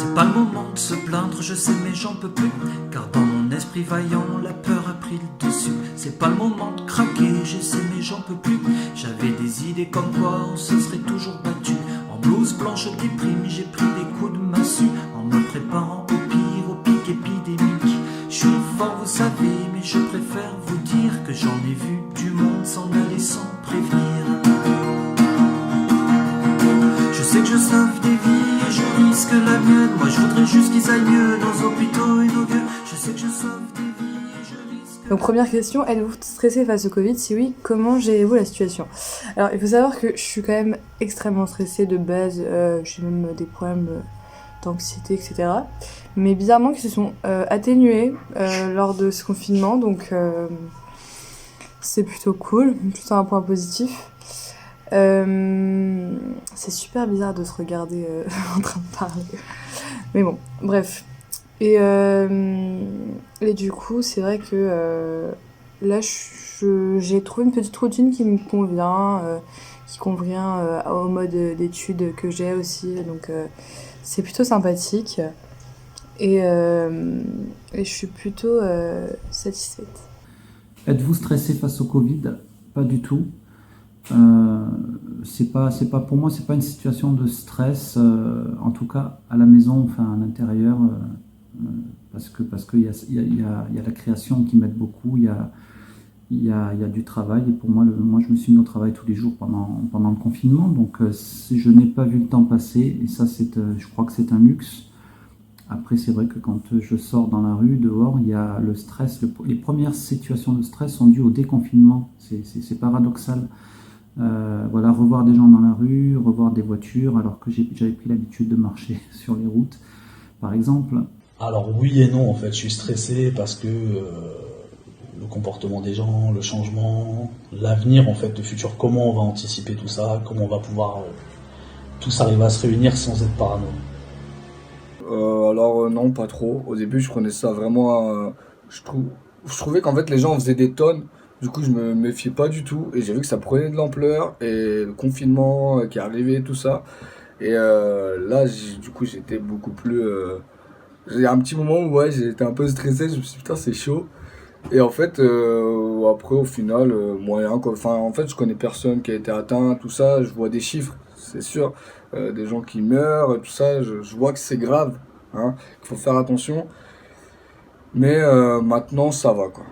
C'est pas le moment de se plaindre, je sais mais j'en peux plus, car dans mon esprit vaillant, la peur a pris le dessus. C'est pas le moment de craquer, je sais mais j'en peux plus. J'avais des idées comme quoi on se serait toujours battu. En blouse blanche déprime, j'ai pris des coups de massue, en me préparant au pire, au pic épidémique. Je suis fort, vous savez, mais je préfère vous dire que j'en ai vu du monde s'en aller sans prévenir. Je sais que je sauve des vies et je risque la mienne. Moi je voudrais juste qu'ils aillent mieux, nos hôpitaux et nos vieux. Je sais que je sauve des vies et je risque... Donc première question, êtes-vous stressé face au Covid? Si oui, comment gérez-vous la situation? Alors il faut savoir que je suis quand même extrêmement stressée de base, j'ai même des problèmes d'anxiété, etc. Mais bizarrement qui se sont atténués lors de ce confinement, donc c'est plutôt cool, plutôt un point positif. C'est super bizarre de se regarder en train de parler. Mais bon, bref. Et du coup, c'est vrai que là, j'ai trouvé une petite routine qui me convient, qui convient au mode d'études que j'ai aussi. Donc, c'est plutôt sympathique. Et je suis plutôt satisfaite. Êtes-vous stressé face au Covid? Pas du tout. C'est pas pour moi, c'est pas une situation de stress, en tout cas à la maison, enfin à l'intérieur, parce que il y a la création qui m'aide beaucoup, il y a du travail, et pour moi, moi je me suis mis au travail tous les jours pendant le confinement, donc je n'ai pas vu le temps passer, et ça je crois que c'est un luxe. Après, c'est vrai que quand je sors dans la rue, dehors, il y a le stress, les premières situations de stress sont dues au déconfinement, c'est paradoxal. Voilà, revoir des gens dans la rue, revoir des voitures, alors que j'avais pris l'habitude de marcher sur les routes, par exemple. Alors oui et non, en fait, je suis stressé parce que le comportement des gens, le changement, l'avenir, en fait, le futur, comment on va anticiper tout ça, comment on va pouvoir tous arriver à se réunir sans être parano. Alors non, pas trop. Au début, je prenais ça vraiment... je trouvais qu'en fait, les gens en faisaient des tonnes. Du coup, je me méfiais pas du tout. Et j'ai vu que ça prenait de l'ampleur. Et le confinement qui arrivait, tout ça. Et là, du coup, j'étais beaucoup plus... J'ai un petit moment où ouais, j'étais un peu stressé. Je me suis dit, putain, c'est chaud. Et en fait, après, au final, moyen, quoi. Enfin, en fait, je connais personne qui a été atteint, tout ça. Je vois des chiffres, c'est sûr. Des gens qui meurent, tout ça. Je vois que c'est grave, hein, qu'il faut faire attention. Mais maintenant, ça va, quoi.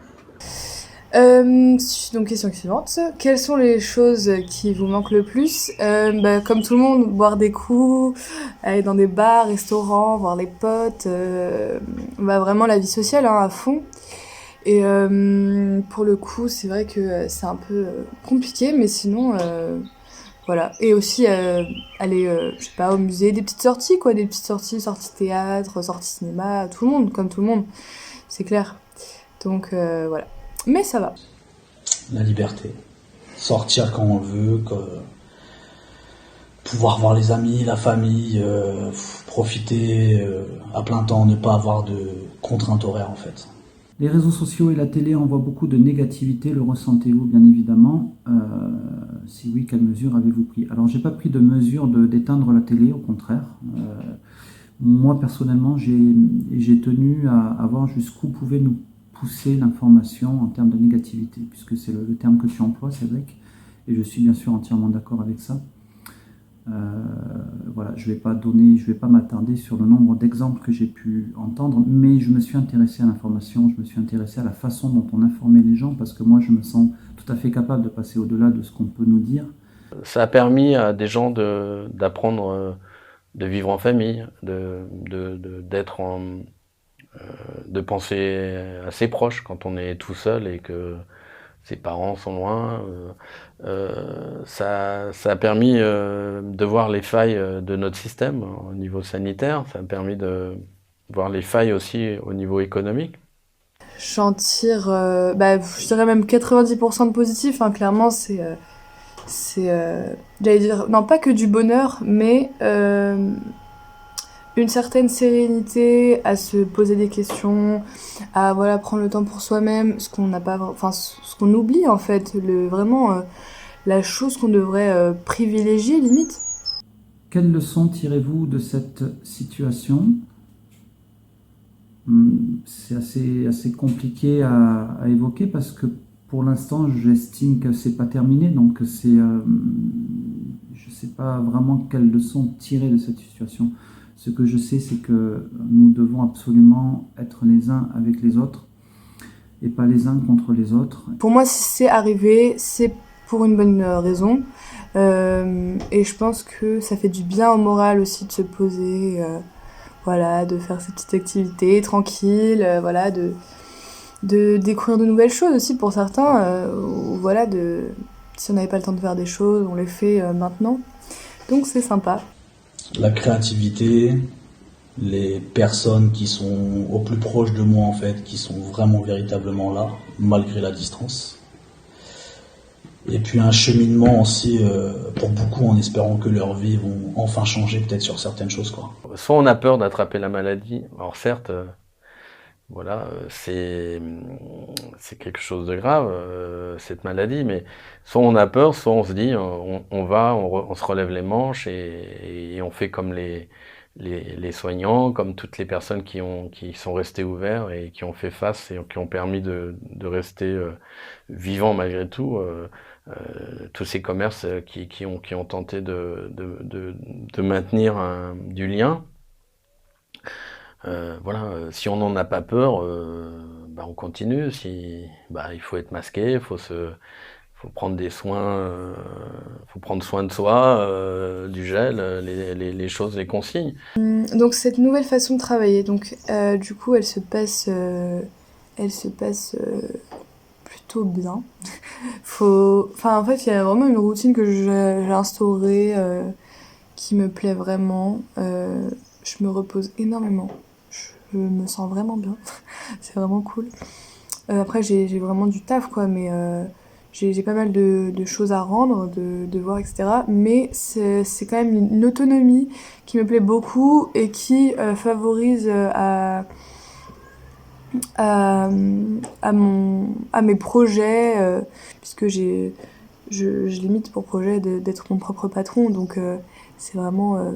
Donc question suivante, quelles sont les choses qui vous manquent le plus? Comme tout le monde, boire des coups, aller dans des bars, restaurants, voir les potes, vraiment la vie sociale hein, à fond. Et pour le coup, c'est vrai que c'est un peu compliqué, mais sinon, voilà. Et aussi aller, je sais pas, au musée, des petites sorties, quoi, des petites sorties théâtre, sorties cinéma, tout le monde, comme tout le monde, c'est clair. Donc voilà. Mais ça va. La liberté. Sortir quand on veut, pouvoir voir les amis, la famille, profiter à plein temps, ne pas avoir de contraintes horaires en fait. Les réseaux sociaux et la télé envoient beaucoup de négativité, le ressentez-vous bien évidemment? Si oui, quelles mesures avez-vous pris? Alors j'ai pas pris de mesure d'éteindre la télé, au contraire. Moi personnellement, j'ai tenu à voir jusqu'où pouvait nous pousser l'information en termes de négativité, puisque c'est le terme que tu emploies, Cédric, et je suis bien sûr entièrement d'accord avec ça. Voilà, je vais pas m'attarder sur le nombre d'exemples que j'ai pu entendre, mais je me suis intéressé à l'information, je me suis intéressé à la façon dont on informait les gens, parce que moi je me sens tout à fait capable de passer au-delà de ce qu'on peut nous dire. Ça a permis à des gens d'apprendre, de vivre en famille, de penser à ses proches quand on est tout seul et que ses parents sont loin. Ça a permis de voir les failles de notre système au niveau sanitaire. Ça a permis de voir les failles aussi au niveau économique. J'en tire, je dirais même 90% de positif. Hein, clairement, j'allais dire, non pas que du bonheur, mais une certaine sérénité à se poser des questions, à voilà prendre le temps pour soi-même, ce qu'on oublie en fait, vraiment la chose qu'on devrait privilégier limite. Quelle leçon tirez-vous de cette situation? C'est assez compliqué à évoquer parce que pour l'instant, j'estime que c'est pas terminé, donc je sais pas vraiment quelle leçon tirer de cette situation. Ce que je sais, c'est que nous devons absolument être les uns avec les autres et pas les uns contre les autres. Pour moi, si c'est arrivé, c'est pour une bonne raison. Et je pense que ça fait du bien au moral aussi de se poser, voilà, de faire ces petites activités tranquilles, voilà, de découvrir de nouvelles choses aussi pour certains. Ou voilà, si on n'avait pas le temps de faire des choses, on les fait maintenant. Donc c'est sympa. La créativité, les personnes qui sont au plus proche de moi en fait, qui sont vraiment véritablement là, malgré la distance. Et puis un cheminement aussi pour beaucoup en espérant que leur vie vont enfin changer peut-être sur certaines choses, quoi. Soit on a peur d'attraper la maladie, alors certes, voilà, c'est quelque chose de grave, cette maladie, mais soit on a peur, soit on se dit, on se relève les manches et on fait comme les soignants, comme toutes les personnes qui sont restées ouverts et qui ont fait face et qui ont permis de rester vivants malgré tout. Tous ces commerces qui ont tenté de maintenir du lien. Voilà, si on n'en a pas peur, on continue. Il faut être masqué, faut prendre des soins, faut prendre soin de soi, du gel, les choses, les consignes. Donc cette nouvelle façon de travailler, donc du coup, elle se passe plutôt bien. En fait, il y a vraiment une routine que j'ai instaurée qui me plaît vraiment. Je me repose énormément. Je me sens vraiment bien. C'est vraiment cool. Après, j'ai vraiment du taf, quoi, mais j'ai pas mal de choses à rendre, de devoirs, etc. Mais c'est quand même une autonomie qui me plaît beaucoup et qui favorise à mes projets, puisque je limite pour projet d'être mon propre patron, donc c'est vraiment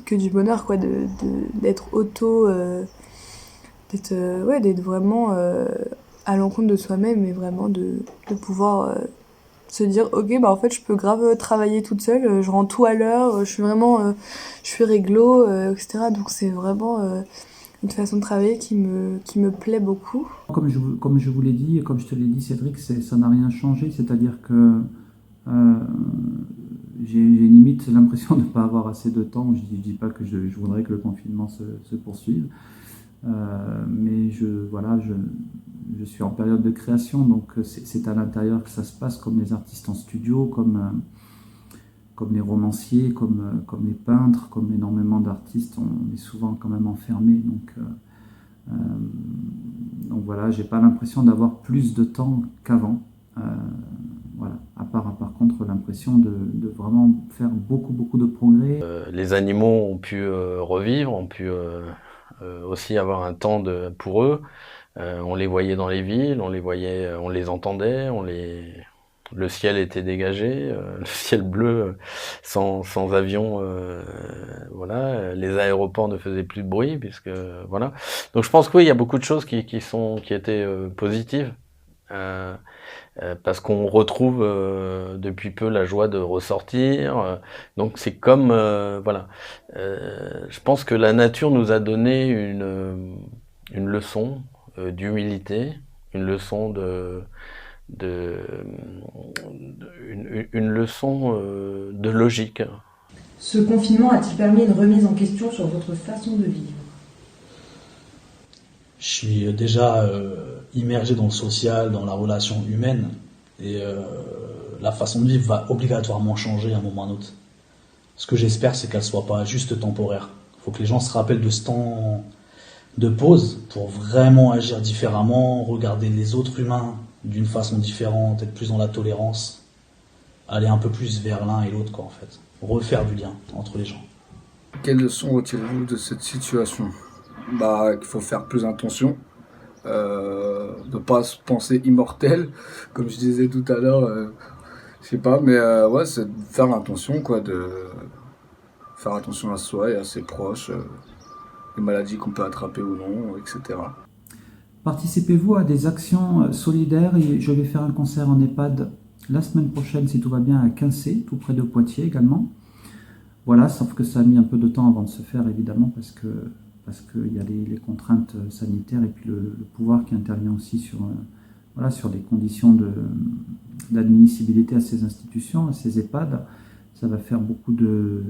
que du bonheur, quoi, d'être d'être vraiment à l'encontre de soi-même et vraiment de pouvoir se dire ok, en fait je peux grave travailler toute seule, je rends tout à l'heure, je suis réglo, etc. Donc c'est vraiment une façon de travailler qui me plaît beaucoup. Comme je vous l'ai dit, et comme je te l'ai dit, Cédric, ça n'a rien changé, c'est-à-dire que j'ai limite l'impression de ne pas avoir assez de temps. Je dis pas que je voudrais que le confinement se poursuive, mais je suis en période de création, donc c'est à l'intérieur que ça se passe, comme les artistes en studio, comme les romanciers, comme les peintres, comme énormément d'artistes, on est souvent quand même enfermés. Donc voilà, j'ai pas l'impression d'avoir plus de temps qu'avant. Voilà, à part par contre l'impression de vraiment faire beaucoup de progrès. Les animaux ont pu revivre, ont pu aussi avoir un temps pour eux. On les voyait dans les villes, on les entendait, le ciel était dégagé, le ciel bleu, sans avion, voilà. Les aéroports ne faisaient plus de bruit, puisque voilà. Donc je pense que oui, il y a beaucoup de choses qui étaient positives. Parce qu'on retrouve depuis peu la joie de ressortir. Donc c'est comme voilà. Je pense que la nature nous a donné une leçon d'humilité, une leçon une leçon de logique. Ce confinement a-t-il permis une remise en question sur votre façon de vivre ? Je suis déjà immergé dans le social, dans la relation humaine, et la façon de vivre va obligatoirement changer à un moment ou à un autre. Ce que j'espère, c'est qu'elle soit pas juste temporaire. Il faut que les gens se rappellent de ce temps de pause pour vraiment agir différemment, regarder les autres humains d'une façon différente, être plus dans la tolérance, aller un peu plus vers l'un et l'autre, quoi, en fait. Refaire du lien entre les gens. Quelles leçons retirez-vous de cette situation ? Qu'il faut faire plus attention, de ne pas se penser immortel, comme je disais tout à l'heure, je sais pas, mais ouais, c'est de faire attention, quoi, faire attention à soi et à ses proches, les maladies qu'on peut attraper ou non, etc. Participez-vous à des actions solidaires et je vais faire un concert en EHPAD la semaine prochaine, si tout va bien, à Quincé, tout près de Poitiers également. Voilà, sauf que ça a mis un peu de temps avant de se faire, évidemment, parce qu'il y a les contraintes sanitaires et puis le pouvoir qui intervient aussi sur les conditions d'admissibilité à ces institutions, à ces EHPAD. Ça va faire beaucoup de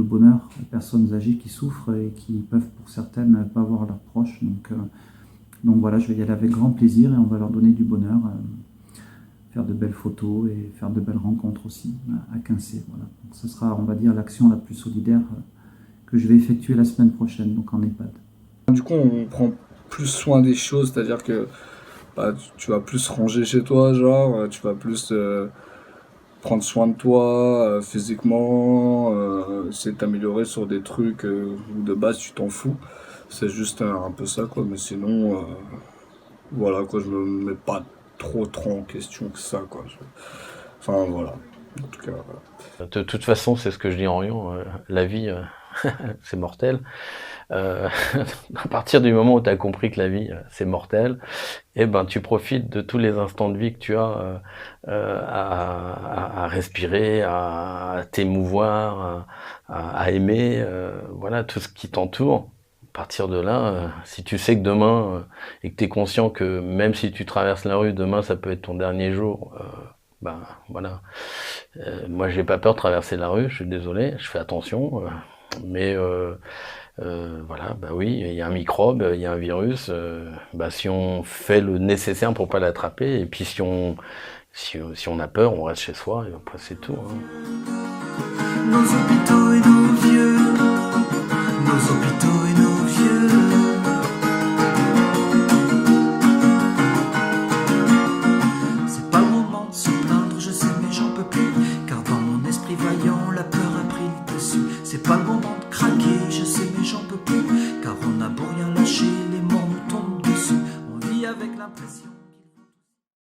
bonheur aux personnes âgées qui souffrent et qui peuvent, pour certaines, pas voir leurs proches. Donc voilà, je vais y aller avec grand plaisir et on va leur donner du bonheur, faire de belles photos et faire de belles rencontres aussi à Quincé. Voilà. Donc ce sera, on va dire, l'action la plus solidaire que je vais effectuer la semaine prochaine, donc en EHPAD. Du coup, on prend plus soin des choses, c'est-à-dire que tu vas plus ranger chez toi, genre, tu vas plus prendre soin de toi physiquement, essayer de t'améliorer sur des trucs où de base tu t'en fous. C'est juste un peu ça, quoi. Mais sinon, voilà, quoi, je me mets pas trop en question que ça, quoi. Enfin, voilà. En tout cas, voilà. De toute façon, c'est ce que je dis en riant, la vie, c'est mortel. À partir du moment où tu as compris que la vie, c'est mortel, et ben tu profites de tous les instants de vie que tu as à respirer, à t'émouvoir, à aimer, voilà, tout ce qui t'entoure. À partir de là, si tu sais que demain, et que tu es conscient que même si tu traverses la rue, demain ça peut être ton dernier jour, ben voilà. Moi j'ai pas peur de traverser la rue, je suis désolé, je fais attention, mais voilà, bah oui, il y a un microbe, il y a un virus, bah si on fait le nécessaire pour pas l'attraper, et puis si on a peur, on reste chez soi, et après c'est tout. Hein. Nos hôpitaux et nos vieux, nos hôpitaux et nos vieux. C'est pas le moment de se plaindre, je sais, mais j'en peux plus, car dans mon esprit vaillant, la peur a pris le dessus. C'est pas le moment de craquer, je sais, mais j'en peux plus, car on a beau rien lâcher, les morts nous tombent dessus. On vit avec l'impression.